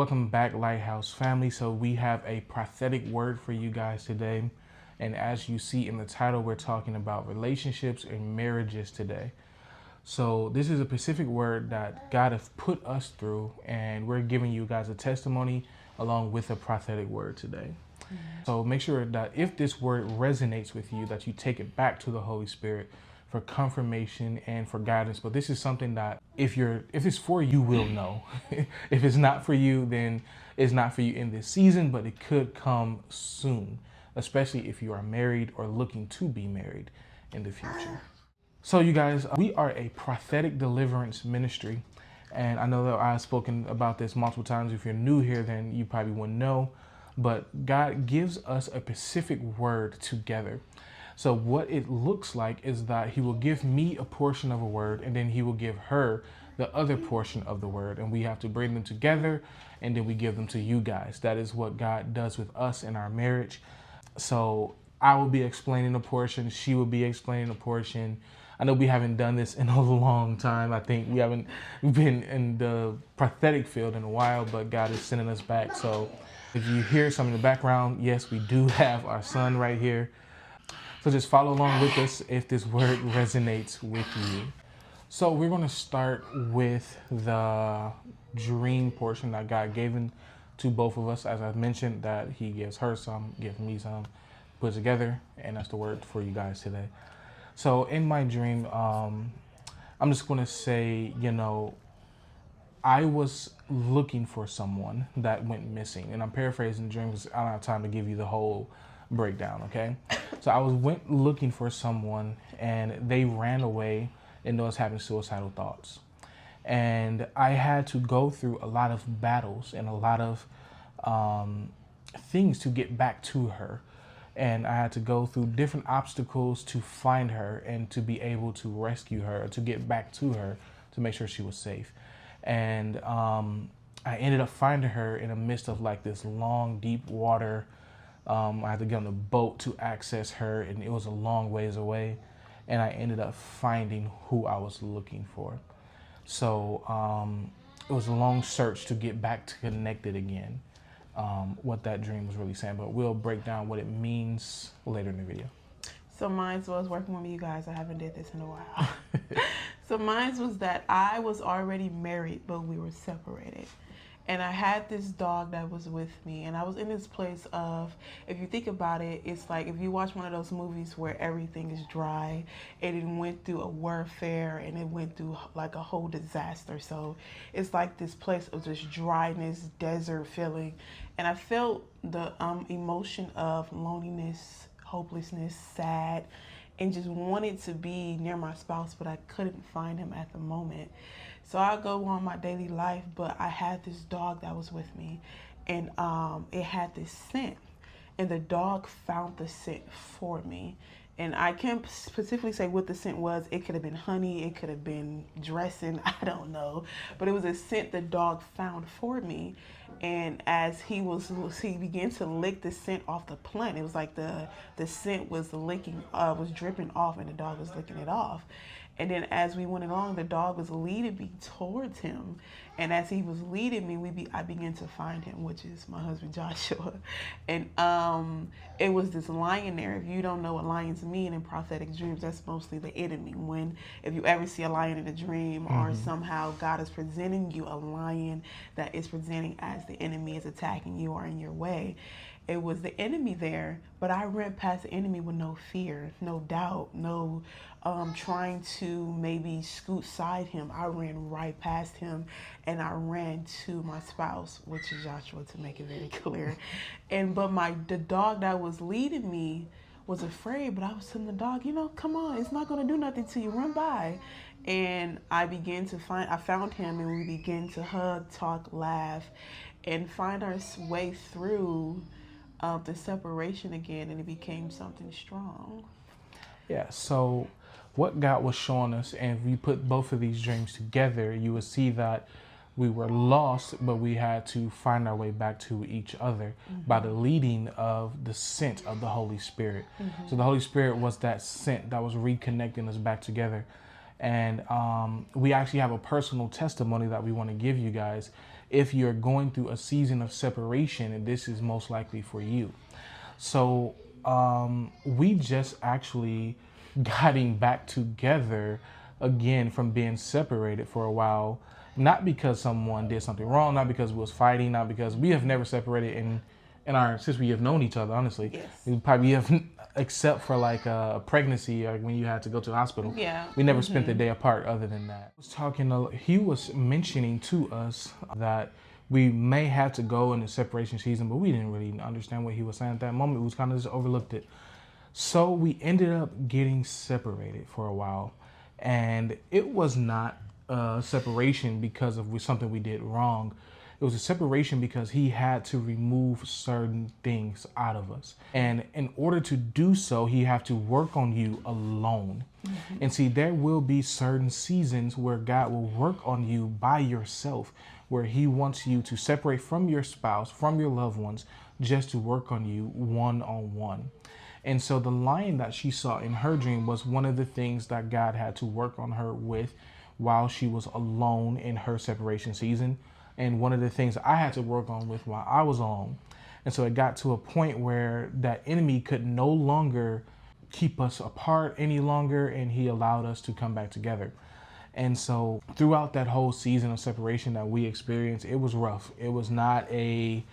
Welcome back, Lighthouse family. So we have a prophetic word for you guys today. And as you see in the title, we're talking about relationships and marriages today. So this is a specific word that God has put us through, and we're giving you guys a testimony along with a prophetic word today. So make sure that if this word resonates with you, that you take it back to the Holy Spirit for confirmation and for guidance. But this is something that if it's for you, will know. If it's not for you, then it's not for you in this season, but it could come soon, especially if you are married or looking to be married in the future. So you guys, we are a prophetic deliverance ministry. And I know that I've spoken about this multiple times. If you're new here, then you probably wouldn't know. But God gives us a specific word together. So what it looks like is that he will give me a portion of a word, and then he will give her the other portion of the word. And we have to bring them together, and then we give them to you guys. That is what God does with us in our marriage. So I will be explaining a portion. She will be explaining a portion. I know we haven't done this in a long time. I think we haven't been in the prophetic field in a while, but God is sending us back. So if you hear some in the background, yes, we do have our son right here. So just follow along with us if this word resonates with you. So we're going to start with the dream portion that God gave to both of us. As I mentioned, that he gives her some, gives me some, put together, and that's the word for you guys today. So in my dream, I'm just going to say, I was looking for someone that went missing. And I'm paraphrasing the dream because I don't have time to give you the whole breakdown, okay? So I went looking for someone, and they ran away and was having suicidal thoughts. And I had to go through a lot of battles and a lot of things to get back to her. And I had to go through different obstacles to find her and to be able to rescue her, to get back to her, to make sure she was safe. And I ended up finding her in the midst of like this long, deep water. I had to get on a boat to access her, and it was a long ways away. And I ended up finding who I was looking for. So it was a long search to get back to connected again. What that dream was really saying, but we'll break down what it means later in the video. So mine was working with you guys. I haven't did this in a while. So mine was that I was already married, but we were separated. And I had this dog that was with me, and I was in this place of, if you think about it, it's like if you watch one of those movies where everything is dry, and it went through a warfare, and it went through like a whole disaster. So it's like this place of just dryness, desert feeling. And I felt the emotion of loneliness, hopelessness, sad, and just wanted to be near my spouse, but I couldn't find him at the moment. So I go on my daily life, but I had this dog that was with me, and it had this scent, and the dog found the scent for me. And I can't specifically say what the scent was. It could have been honey, it could have been dressing, I don't know. But it was a scent the dog found for me. And as he began to lick the scent off the plant. It was like the scent was was dripping off, and the dog was licking it off. And then as we went along, the dog was leading me towards him. And as he was leading me, I began to find him, which is my husband, Joshua. And it was this lion there. If you don't know what lions mean in prophetic dreams, that's mostly the enemy. If you ever see a lion in a dream, or somehow God is presenting you a lion that is presenting as the enemy is attacking you or in your way, it was the enemy there. But I ran past the enemy with no fear, no doubt, no trying to maybe scoot side him. I ran right past him, and I ran to my spouse, which is Joshua, to make it very clear. But the dog that was leading me was afraid, but I was telling the dog, come on, it's not going to do nothing to you, run by. And I found him, and we began to hug, talk, laugh, and find our way through the separation again, and it became something strong. Yeah, so what God was showing us, and if you put both of these dreams together, you will see that we were lost, but we had to find our way back to each other by the leading of the scent of the Holy Spirit. So the Holy Spirit was that scent that was reconnecting us back together. And we actually have a personal testimony that we want to give you guys if you're going through a season of separation, this is most likely for you. So we just actually getting back together again from being separated for a while, not because someone did something wrong, not because we was fighting, not because we have never separated in our since we have known each other. Honestly, Yes. we probably have, except for like a pregnancy or when you had to go to the hospital. Yeah. We never spent the day apart. Other than that, he was mentioning to us that we may have to go in the separation season, but we didn't really understand what he was saying at that moment. We was kind of just overlooked it. So we ended up getting separated for a while, and it was not a separation because of something we did wrong. It was a separation because he had to remove certain things out of us. And in order to do so, he had to work on you alone. Mm-hmm. And see, there will be certain seasons where God will work on you by yourself, where he wants you to separate from your spouse, from your loved ones, just to work on you one-on-one. And so the lion that she saw in her dream was one of the things that God had to work on her with while she was alone in her separation season. And one of the things I had to work on with while I was alone. And so it got to a point where that enemy could no longer keep us apart any longer, and he allowed us to come back together. And so throughout that whole season of separation that we experienced, it was rough. It was not pleasant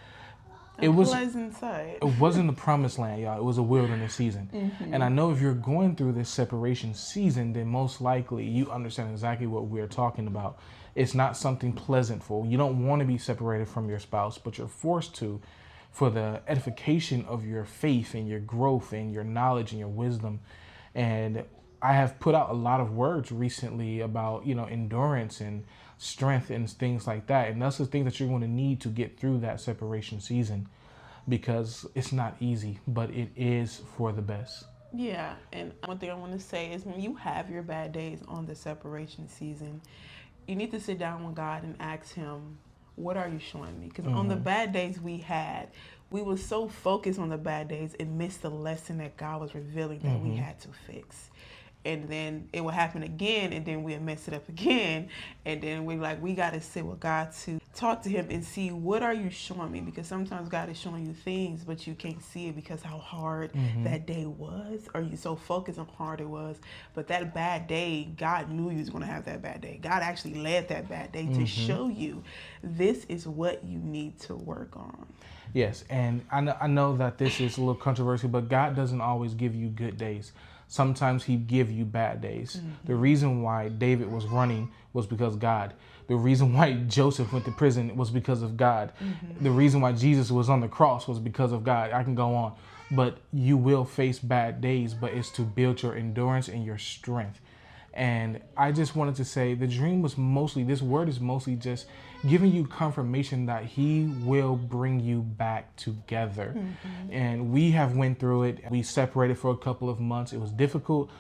sight. It wasn't the promised land, y'all. It was a wilderness season. Mm-hmm. And I know if you're going through this separation season, then most likely you understand exactly what we're talking about. It's not something pleasantful. You don't want to be separated from your spouse, but you're forced to for the edification of your faith and your growth and your knowledge and your wisdom. And I have put out a lot of words recently about, endurance and strength and things like that. And that's the thing that you're going to need to get through that separation season, because it's not easy, but it is for the best. Yeah. And one thing I want to say is when you have your bad days on the separation season, you need to sit down with God and ask him, what are you showing me? Because on the bad days we had, we were so focused on the bad days and missed the lesson that God was revealing that we had to fix. And then it would happen again, and then we'd mess it up again. And then we got to sit with God to talk to him and see, what are you showing me? Because sometimes God is showing you things, but you can't see it because how hard that day was, or you so focused on how hard it was. But that bad day, God knew you was going to have that bad day. God actually led that bad day to show you this is what you need to work on. Yes, and I know that this is a little controversial, but God doesn't always give you good days. Sometimes he give you bad days. The reason why David was running was because God. The reason why Joseph went to prison was because of God. The reason why Jesus was on the cross was because of God. I can go on. But you will face bad days, but it's to build your endurance and your strength. And I just wanted to say this word is mostly just giving you confirmation that he will bring you back together. And we have went through it. We separated for a couple of months. It was difficult,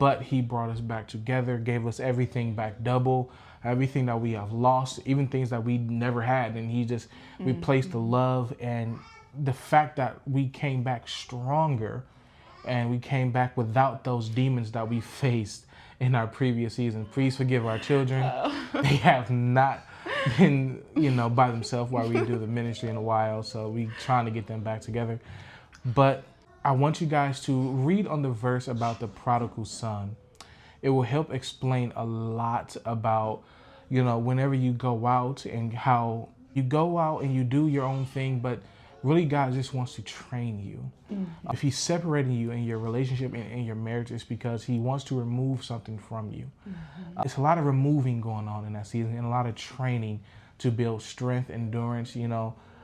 but he brought us back together, gave us everything back double, everything that we have lost, even things that we never had. And he just replaced the love and the fact that we came back stronger, and we came back without those demons that we faced in our previous season. Please forgive our children. They have not been, by themselves while we do the ministry in a while. So we trying to get them back together. But I want you guys to read on the verse about the prodigal son. It will help explain a lot about, whenever you go out and how you go out and you do your own thing, but really God just wants to train you. If he's separating you in your relationship and in your marriage, it's because he wants to remove something from you. It's a lot of removing going on in that season, and a lot of training to build strength, endurance.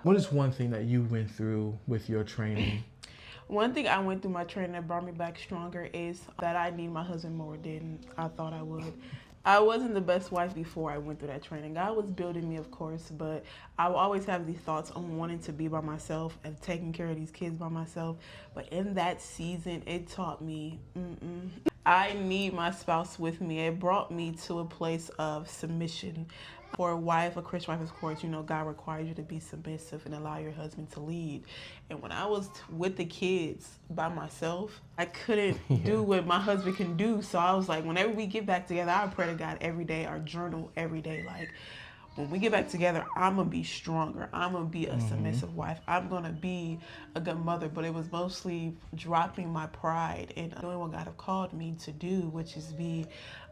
What is one thing that you went through with your training? One thing I went through my training that brought me back stronger is that I need my husband more than I thought I would. I wasn't the best wife before I went through that training. God was building me, of course, but I will always have these thoughts on wanting to be by myself and taking care of these kids by myself. But in that season, it taught me, I need my spouse with me. It brought me to a place of submission. For a Christian wife, of course, God requires you to be submissive and allow your husband to lead. And when I was with the kids by myself, I couldn't do what my husband can do. So I was like, whenever we get back together, I pray to God every day, or journal every day. Like, when we get back together, I'm going to be stronger. I'm going to be a submissive wife. I'm going to be a good mother. But it was mostly dropping my pride and doing what God have called me to do, which is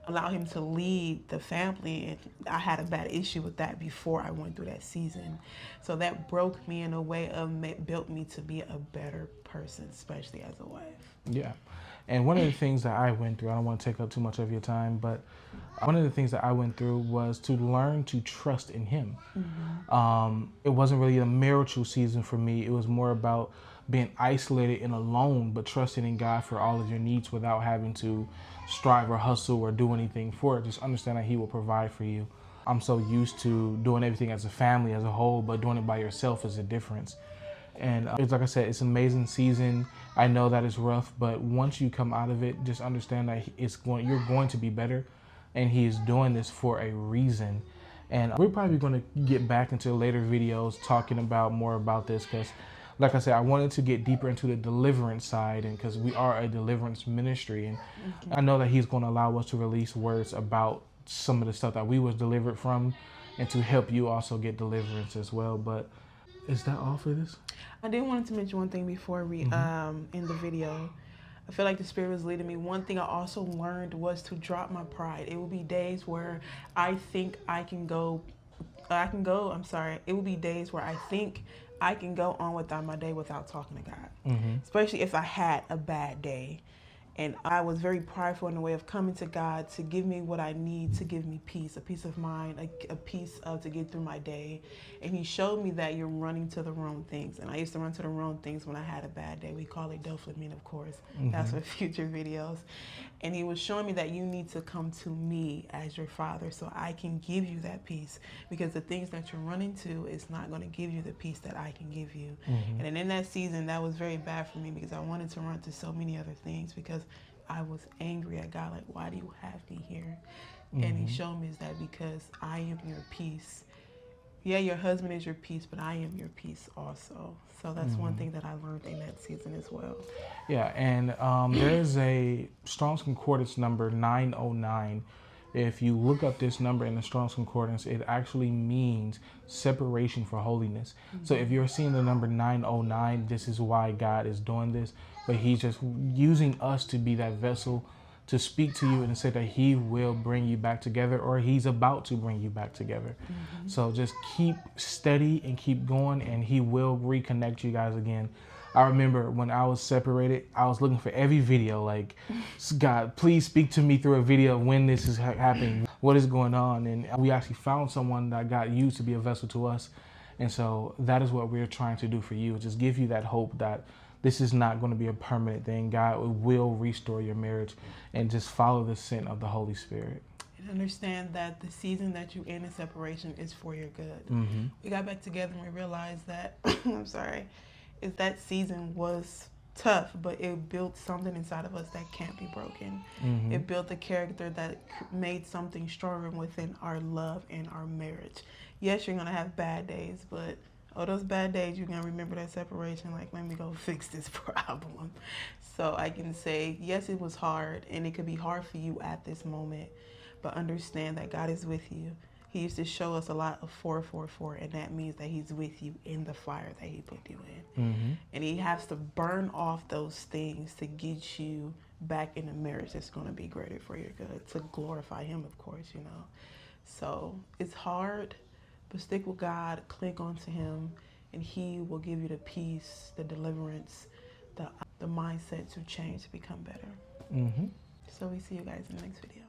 allow him to lead the family. And I had a bad issue with that before I went through that season. So that broke me in a way built me to be a better person, especially as a wife. Yeah. And one of the things that I went through, I don't want to take up too much of your time, but one of the things that I went through was to learn to trust in him. It wasn't really a marital season for me. It was more about being isolated and alone, but trusting in God for all of your needs without having to strive or hustle or do anything for it. Just understand that he will provide for you. I'm so used to doing everything as a family as a whole, but doing it by yourself is a difference. And it's like I said, it's an amazing season. I know that it's rough, but once you come out of it, just understand that you're going to be better, and he is doing this for a reason. And we're probably going to get back into later videos talking about more about this, because like I said, I wanted to get deeper into the deliverance side, and because we are a deliverance ministry, and I know that he's going to allow us to release words about some of the stuff that we was delivered from, and to help you also get deliverance as well. But is that all for this? I did want to mention one thing before we in the video. I feel like the Spirit was leading me. One thing I also learned was to drop my pride. It will be days where I think it will be days where I think I can go on without my day without talking to God. Especially if I had a bad day. And I was very prideful in the way of coming to God to give me what I need, to give me peace, a peace of mind, a peace to get through my day. And he showed me that you're running to the wrong things. And I used to run to the wrong things when I had a bad day. We call it dopamine, of course. That's for future videos. And he was showing me that you need to come to me as your father so I can give you that peace. Because the things that you're running to is not going to give you the peace that I can give you. And then in that season, that was very bad for me because I wanted to run to so many other things because I was angry at God, like, why do you have me here? And he showed me is that because I am your peace. Yeah, your husband is your peace, but I am your peace also. So that's one thing that I learned in that season as well. Yeah, and there's a Strong's Concordance number 909. If you look up this number in the Strong's Concordance, it actually means separation for holiness. So if you're seeing the number 909, this is why God is doing this. But he's just using us to be that vessel to speak to you and say that he will bring you back together, or he's about to bring you back together. So just keep steady and keep going, and he will reconnect you guys again. I remember when I was separated, I was looking for every video, like, God, please speak to me through a video of when this is happening, what is going on. And we actually found someone that got used to be a vessel to us. And so that is what we're trying to do for you, just give you that hope that this is not going to be a permanent thing. God will restore your marriage, and just follow the scent of the Holy Spirit. And understand that the season that you're in separation is for your good. We got back together and we realized that, is that season was tough, but it built something inside of us that can't be broken. It built a character that made something stronger within our love and our marriage. Yes, you're going to have bad days, but those bad days, you're going to remember that separation, like, let me go fix this problem. So I can say, yes, it was hard, and it could be hard for you at this moment, but understand that God is with you. He used to show us a lot of 444, and that means that he's with you in the fire that he put you in. And he has to burn off those things to get you back in a marriage that's going to be greater for your good, to glorify him, of course, you know. So it's hard, but stick with God, cling on to him, and he will give you the peace, the deliverance, the mindset to change, to become better. So we see you guys in the next video.